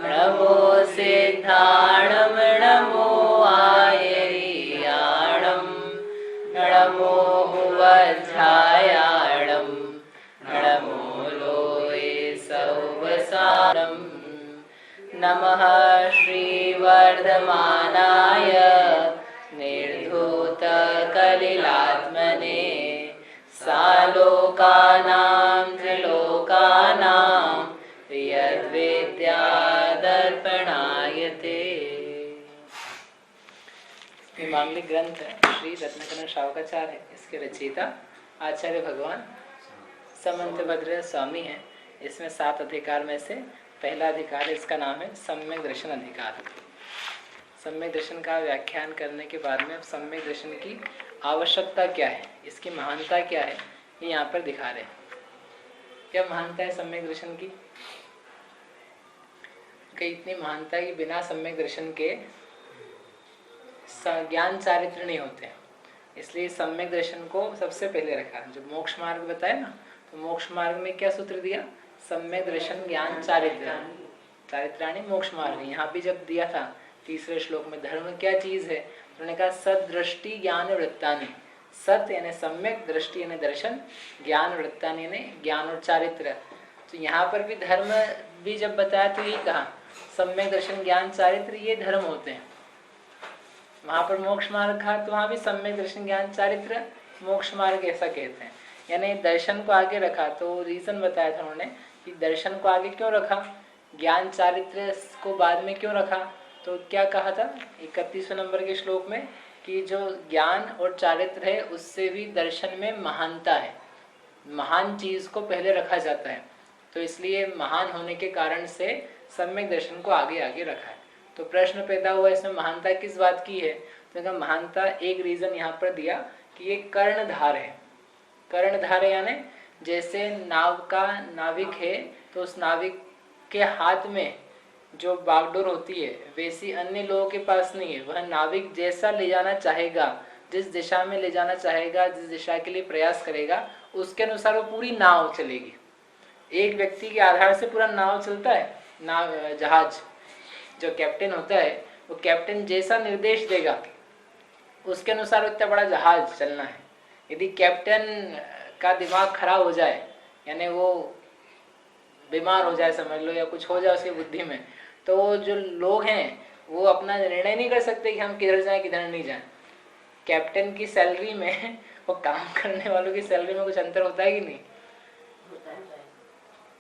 नमो सिद्धाणं नमो आयर्याणं नमो वज्रायाणं नमो लोये सौवसानं नमः श्रीवर्धमानाय निर्धूतकलिलात्मने सालोकानां त्रिलोकानां यद्विद्यादर्पणायते। मांगलिक ग्रंथ श्री रत्नकरण श्रावकाचार्य है। इसके रचयिता आचार्य भगवान समंतभद्र स्वामी हैं। इसमें 7 अधिकार में से पहला अधिकार, इसका नाम है सम्यक दर्शन अधिकार। सम्यक दर्शन का व्याख्यान करने के बाद में अब सम्यक दर्शन की आवश्यकता क्या है, इसकी महानता क्या है, ये यहाँ पर दिखा रहे हैं। क्या महानता है सम्यक दर्शन की? इतनी महानता है कि बिना सम्यक दर्शन के ज्ञान चारित्र नहीं होते, इसलिए सम्यक दर्शन को सबसे पहले रखा। जब मोक्ष मार्ग बताया ना, तो मोक्ष मार्ग में क्या सूत्र दिया? सम्यक दर्शन ज्ञान चारित्र, चारित्राणी मोक्ष मार्ग। यहाँ भी जब दिया था तीसरे श्लोक में धर्म क्या चीज है, तो उन्होंने कहा सदृष्टि ज्ञान वृत्तानि। सत यानी सम्यक, दृष्टि यानी दर्शन, ज्ञान वृत्तानि यानी ज्ञान और चारित्र। तो यहाँ पर भी धर्म भी जब बताया तो यही कहा सम्यक दर्शन ज्ञान चारित्र ये धर्म होते हैं। वहां पर मोक्ष मार्ग कहा तो वहां भी सम्यक दर्शन ज्ञान चारित्र मोक्ष मार्ग ऐसा कहते हैं। यानी दर्शन को आगे रखा, तो रीजन बताया था उन्होंने कि दर्शन को आगे क्यों रखा, ज्ञान चारित्र को बाद में क्यों रखा। तो क्या कहा था 31वें नंबर के श्लोक में कि जो ज्ञान और चारित्र है उससे भी दर्शन में महानता है, महान चीज को पहले रखा जाता है। तो इसलिए महान होने के कारण से सम्यक दर्शन को आगे आगे रखा है। तो प्रश्न पैदा हुआ इसमें महानता किस बात की है, तो महानता एक रीजन यहाँ पर दिया कि ये कर्णधार है। कर्णधार यानी जैसे नाव का नाविक है तो उस नाविक के हाथ में जो बागडोर होती है वैसी अन्य लोगों के पास नहीं है। वह नाविक जैसा ले जाना चाहेगा, जिस दिशा में ले जाना चाहेगा, जिस दिशा के लिए प्रयास करेगा, उसके अनुसार वो पूरी नाव चलेगी। एक व्यक्ति के आधार से पूरा नाव चलता है। नाव जहाज जो कैप्टन होता है वो कैप्टन जैसा निर्देश देगा उसके अनुसार इतना बड़ा जहाज चलना है। यदि कैप्टन का दिमाग खराब हो जाए, यानी वो बीमार हो जाए समझ लो, या कुछ हो जाए उसकी बुद्धि में, तो जो लोग हैं वो अपना निर्णय नहीं कर सकते कि हम किधर जाएं किधर नहीं जाएं। कैप्टन की सैलरी में वो काम करने वालों की सैलरी में कुछ अंतर होता है कि नहीं?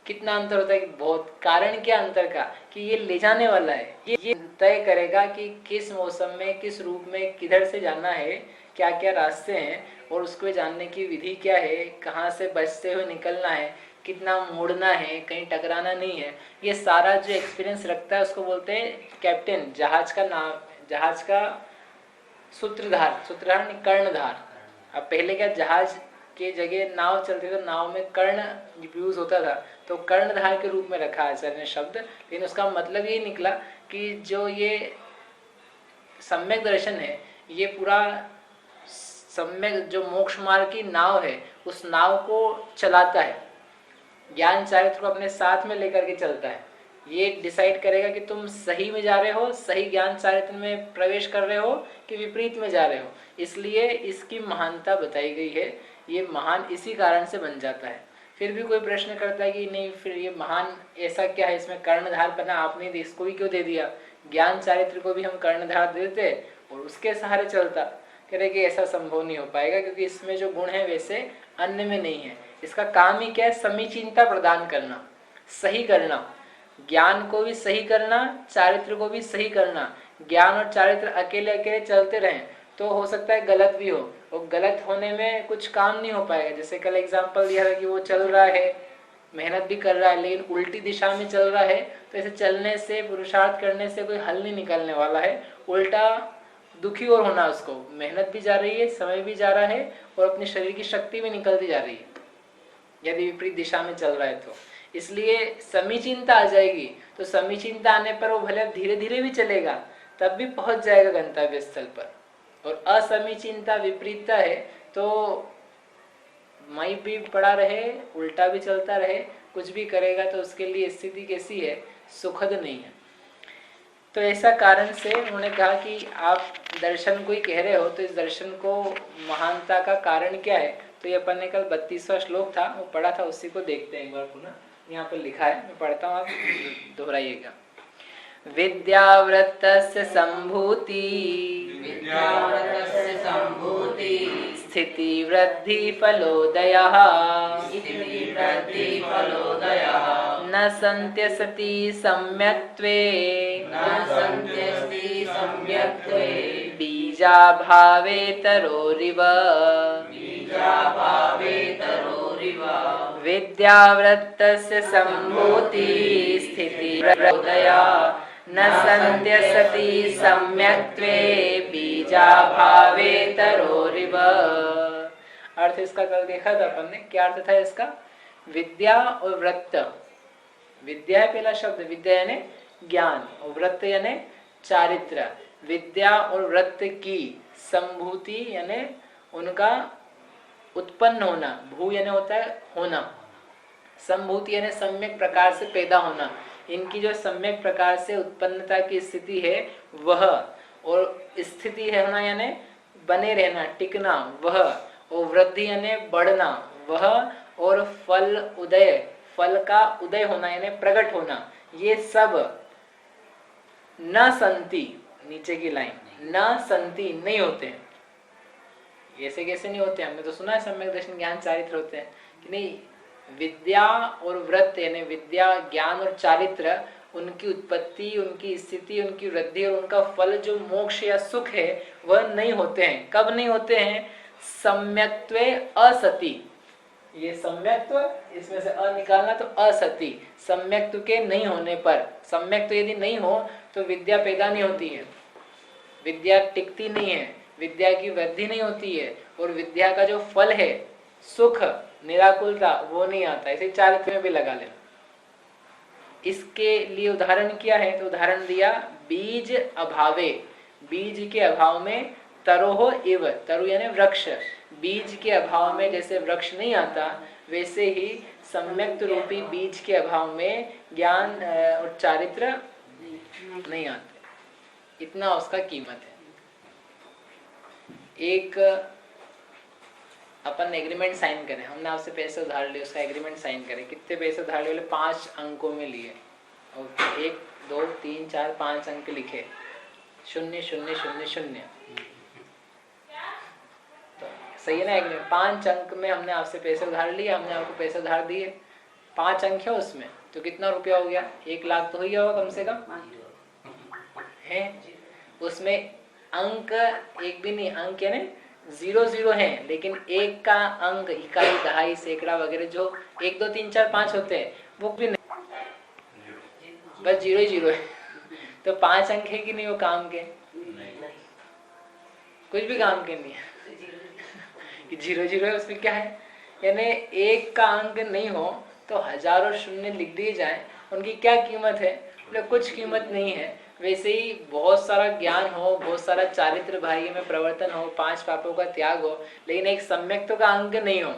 कितना अंतर होता है कि बहुत। कारण क्या अंतर का कि ये ले जाने वाला है, ये तय करेगा कि किस मौसम में किस रूप में किधर से जाना है, क्या क्या रास्ते हैं और उसको जानने की विधि क्या है, कहाँ से बचते हुए निकलना है, कितना मोड़ना है, कहीं टकराना नहीं है। ये सारा जो एक्सपीरियंस रखता है उसको बोलते हैं कैप्टन। जहाज का नाम, जहाज का सूत्रधार, सूत्रधार कर्णधार। अब पहले क्या जहाज के जगह नाव चलती तो नाव में कर्ण यूज होता था, तो कर्णधार के रूप में रखा आचार्य ने शब्द। लेकिन उसका मतलब ये निकला कि जो ये सम्यक दर्शन है ये पूरा सम्यक जो मोक्ष मार्ग की नाव है उस नाव को चलाता है, ज्ञान चारित्र को अपने साथ में लेकर के चलता है। ये डिसाइड करेगा कि तुम सही में जा रहे हो, सही ज्ञान चारित्र में प्रवेश कर रहे हो कि विपरीत में जा रहे हो। इसलिए इसकी महानता बताई गई है। ये महान इसी कारण से बन जाता है। फिर भी कोई प्रश्न करता है कि नहीं फिर ये महान ऐसा क्या है, इसमें कर्णधार बना आपने इसको भी क्यों दे दिया, ज्ञान चारित्र को भी हम कर्णधार देते और उसके सहारे चलता। कह रहे कि ऐसा संभव नहीं हो पाएगा क्योंकि इसमें जो गुण है वैसे अन्य में नहीं है। इसका काम ही क्या है, समीचीनता प्रदान करना, सही करना, ज्ञान को भी सही करना, चारित्र को भी सही करना। ज्ञान और चारित्र अकेले अकेले चलते रहें तो हो सकता है गलत भी हो, और गलत होने में कुछ काम नहीं हो पाएगा। जैसे कल एग्जांपल दिया था कि वो चल रहा है, मेहनत भी कर रहा है लेकिन उल्टी दिशा में चल रहा है, तो ऐसे चलने से, पुरुषार्थ करने से कोई हल नहीं निकलने वाला है, उल्टा दुखी और होना। उसको मेहनत भी जा रही है, समय भी जा रहा है और अपने शरीर की शक्ति भी निकलती जा रही है यदि विपरीत दिशा में चल रहा है तो। इसलिए समीचीनता आ जाएगी, तो समीचीनता आने पर वो भले धीरे धीरे भी चलेगा तब भी पहुंच जाएगा गंतव्य स्थल पर। और असमीचीनता, विपरीतता है तो मई भी पड़ा रहे, उल्टा भी चलता रहे कुछ भी करेगा तो उसके लिए स्थिति कैसी है, सुखद नहीं है। तो ऐसा कारण से उन्होंने कहा कि आप दर्शन कोई कह रहे हो तो इस दर्शन को महानता का कारण क्या है। तो ये अपन ने कल 32वां श्लोक था वो पढ़ा था, उसी को देखते हैं एक बार पुनः। यहाँ पर लिखा है, मैं पढ़ता हूँ, आप दोहराइएगा। विद्यावृत्तस्य संभूति स्थिति वृद्धि फलोदयः न सन्त्यसति सम्यक्त्वे बीजाभावे तरोरिव विद्यावृत्तस्य संभूति स्थिति वृद्धया न सन्त्यसति सम्यक्त्वे बीजाभावे तरोरिव। अर्थ इसका कल देखा था अपन ने, क्या अर्थ था इसका। विद्या और वृत्त, विद्या है पहला शब्द, विद्या यानी ज्ञान और वृत्त यानी चारित्र। विद्या और वृत्त की संभूति यानी उनका उत्पन्न होना, भू यानी होता है होना, संभूति यानी सम्यक प्रकार से पैदा होना। इनकी जो सम्यक प्रकार से उत्पन्नता की स्थिति है वह, और स्थिति है होना यानी बने रहना, टिकना वह, और वृद्धि यानी बढ़ना वह, और फल उदय, फल का उदय होना यानी प्रकट होना, ये सब न संति, नीचे की लाइन, न संति नहीं होते हैं। ऐसे कैसे नहीं होते, हमने तो सुना है सम्यक दर्शन ज्ञान चारित्र होते हैं कि नहीं। विद्या और व्रत यानी विद्या ज्ञान और चारित्र, उनकी उत्पत्ति, उनकी स्थिति, उनकी वृद्धि और उनका फल जो मोक्ष या सुख है वह नहीं होते हैं। कब नहीं होते हैं, सम्यक्त्वे असति। ये सम्यक्त्व, इसमें से अ निकालना तो असति, सम्यक्त्व के नहीं होने पर। सम्यक्त्व यदि नहीं हो तो विद्या पैदा नहीं होती है, विद्या टिकती नहीं है, विद्या की वृद्धि नहीं होती है, और विद्या का जो फल है सुख निराकुलता वो नहीं आता। इसे चारित्र में भी लगा लेना। इसके लिए उदाहरण क्या है, तो उदाहरण दिया बीज अभावे, बीज के अभाव में तरोह इव, तरु यानी वृक्ष, बीज के अभाव में जैसे वृक्ष नहीं आता वैसे ही सम्यक्त रूपी बीज के अभाव में ज्ञान और चारित्र नहीं आते। इतना उसका कीमत है। एक अपन एग्रीमेंट साइन करें, हमने आपसे पैसे उधार लिए, उसका एग्रीमेंट साइन करें। कितने पैसे उधार लिए, 5 अंकों में लिए, और 1 2 3 4 5 अंक लिखे, 0 0 0 0। तो सही है ना एग्रीमेंट। 5 अंक में हमने आपसे पैसे उधार लिए, हमने आपको पैसे उधार दिए, 5 अंक है उसमें, तो कितना रुपया हो गया, 1 लाख तो हो गया होगा कम से कम है। उसमें अंक एक भी नहीं, अंक यानी 0 0 है, लेकिन एक का अंक, इकाई, दहाई, सैकड़ा वगैरह जो 1 2 3 4 5 होते हैं वो भी नहीं, बस 0 ही 0 है। तो 5 अंक है कि नहीं वो काम के, कुछ भी काम के नहीं है, 0 0 है, उसमें क्या है। यानी एक का अंक नहीं हो तो हजारों शून्य लिख दिए जाए, उनकी क्या कीमत है, बोले कुछ कीमत नहीं है। वैसे ही बहुत सारा ज्ञान हो, बहुत सारा चारित्र भाग्य में प्रवर्तन हो, 5 पापों का त्याग हो, लेकिन एक सम्यक्त्व का अंक नहीं हो,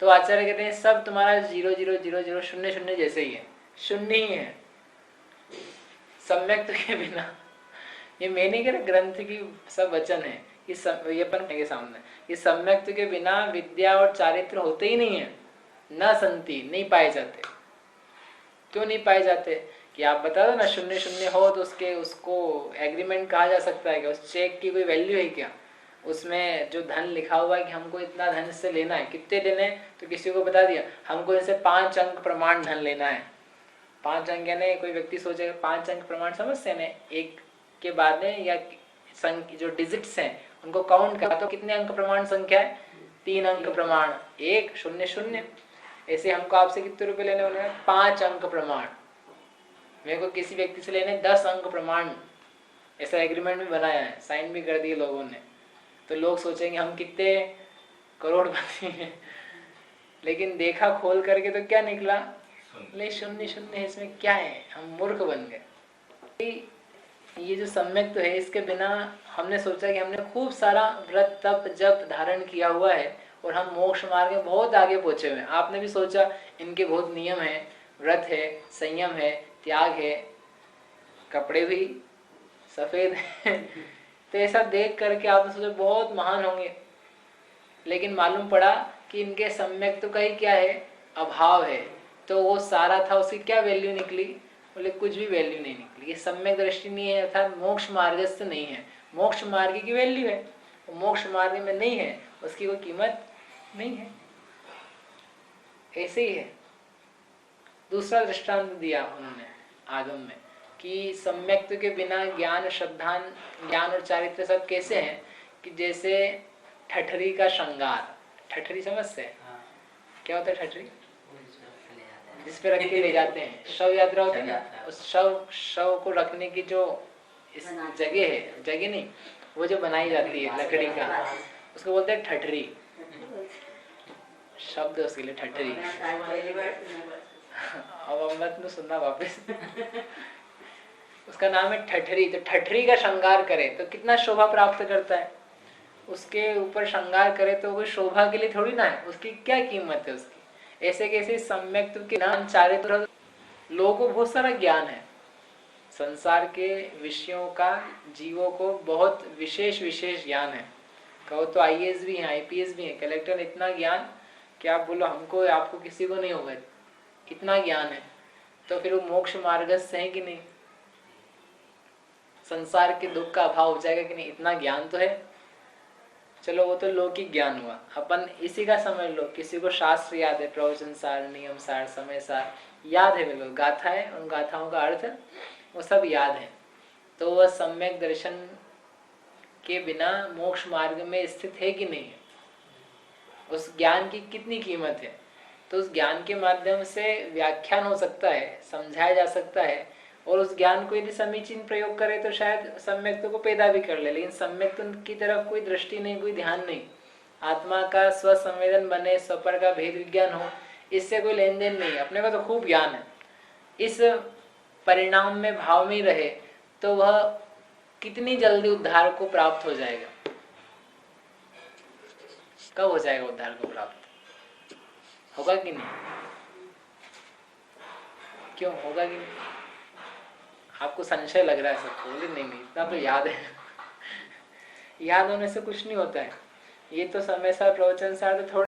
तो आचार्य कहते हैं सब तुम्हारा 0 0 0 0 0 0 जैसे ही है, शून्य ही है सम्यक्त्व के बिना। ये मैं नहीं कह रहा, ग्रंथ की सब वचन है, ये अपन के सामने, ये सम्यक्त्व के बिना विद्या और चारित्र होते ही नहीं है, न संति, नहीं पाए जाते। क्यों नहीं पाए जाते कि आप बता दो ना, 0 0 हो तो उसको एग्रीमेंट कहा जा सकता है क्या, उस चेक की कोई वैल्यू है क्या, उसमें जो धन लिखा हुआ है कि हमको इतना धन से लेना है, कितने लेने, तो किसी को बता दिया हमको इनसे 5 अंक प्रमाण धन लेना है। 5 अंक यानी कोई व्यक्ति सोचेगा 5 अंक प्रमाण समझते हैं, एक के बाद में या जो डिजिट्स हैं उनको काउंट करा तो कितने अंक प्रमाण संख्या है, 3 अंक प्रमाण, 1 0 0। ऐसे हमको आपसे कितने रुपए लेने वाले हैं, 5 अंक प्रमाण। मेरे को किसी व्यक्ति से लेने 10 अंक प्रमाण, ऐसा एग्रीमेंट भी बनाया है, साइन भी कर दिए लोगों ने। तो लोग सोचेंगे हम कितने करोड़पति हैं, लेकिन देखा खोल करके तो क्या निकला, ले 0 0, इसमें क्या है, हम मूर्ख बन गए। ये जो सम्यक तो है, इसके बिना हमने सोचा कि हमने खूब सारा व्रत तप जप धारण किया हुआ है, और हम मोक्ष मार्ग में बहुत आगे पहुंचे हुए हैं। आपने भी सोचा इनके बहुत नियम है, व्रत है, संयम है, त्याग है, कपड़े भी सफेद हैं। तो ऐसा देख करके आपने सोचा बहुत महान होंगे, लेकिन मालूम पड़ा कि इनके सम्यक तो कहीं क्या है, अभाव है। तो वो सारा था, उसकी क्या वैल्यू निकली? बोले कुछ भी वैल्यू नहीं निकली। ये सम्यक दृष्टि नहीं है, अर्थात मोक्ष मार्ग से नहीं है। मोक्ष मार्ग की वैल्यू है, मोक्ष मार्ग में नहीं है, उसकी कोई कीमत नहीं है। ऐसे ही है। दूसरा दृष्टांत दिया उन्होंने आगम में कि सम्यक्त्व के बिना ज्ञान, श्रद्धान, ज्ञान और चारित्र सब कैसे हैं कि जैसे ठठरी का श्रृंगार। ठठरी समझते हैं? हाँ। क्या होता है ठठरी? जिस पे रख के ले जाते हैं, शव यात्रा होती है ना, उस शव को रखने की जो इस जगह है, जगह नहीं, वो जो बनाई जाती है लकड़ी का, उसको बोलते हैं ठठरी। शब्द उसके लिए ठठरी। अब मत न सुनना वापस। उसका नाम है ठठरी। तो ठठरी का श्रृंगार करे तो कितना शोभा प्राप्त करता है। उसके ऊपर श्रृंगार करे तो कोई शोभा के लिए थोड़ी ना है, उसकी क्या कीमत है उसकी। ऐसे कैसे सम्यक्त्व के नाम चारित्र। लोगों को बहुत सारा ज्ञान है संसार के विषयों का, जीवों को बहुत विशेष विशेष ज्ञान है। कहो तो आईएएस भी है, आईपीएस भी है, कलेक्टर। इतना ज्ञान कि आप बोलो हमको, आपको किसी को नहीं होगा, इतना ज्ञान है। तो फिर वो मोक्ष मार्ग से है कि नहीं? संसार के दुख का अभाव हो जाएगा कि नहीं? इतना ज्ञान तो है। चलो वो तो लौकिक ज्ञान हुआ। अपन इसी का समझ लो, किसी को शास्त्र याद है, प्रवचन सार, नियम सार, समय सार याद है, बिल्कुल गाथा है, उन गाथाओं का अर्थ वो सब याद है। तो वह सम्यक दर्शन के बिना मोक्ष मार्ग में स्थित है कि नहीं है? उस ज्ञान की कितनी कीमत है? तो उस ज्ञान के माध्यम से व्याख्यान हो सकता है, समझाया जा सकता है, और उस ज्ञान को यदि समीचीन प्रयोग करे तो शायद सम्यक्त्व को पैदा भी कर ले। लेकिन सम्यक्त्व की तरफ कोई दृष्टि नहीं, कोई ध्यान नहीं, आत्मा का स्वसंवेदन बने, स्वपर का भेद विज्ञान हो, इससे कोई लेन देन नहीं। अपने को तो खूब ज्ञान है, इस परिणाम में भाव में रहे तो वह कितनी जल्दी उद्धार को प्राप्त हो जाएगा। कब हो जाएगा उद्धार को प्राप्त? होगा कि नहीं? क्यों होगा कि नहीं? आपको संशय लग रहा है सबको? बोले नहीं नहीं, इतना तो याद है। याद होने से कुछ नहीं होता है। ये तो समय सार, प्रवचन सार तो थोड़ा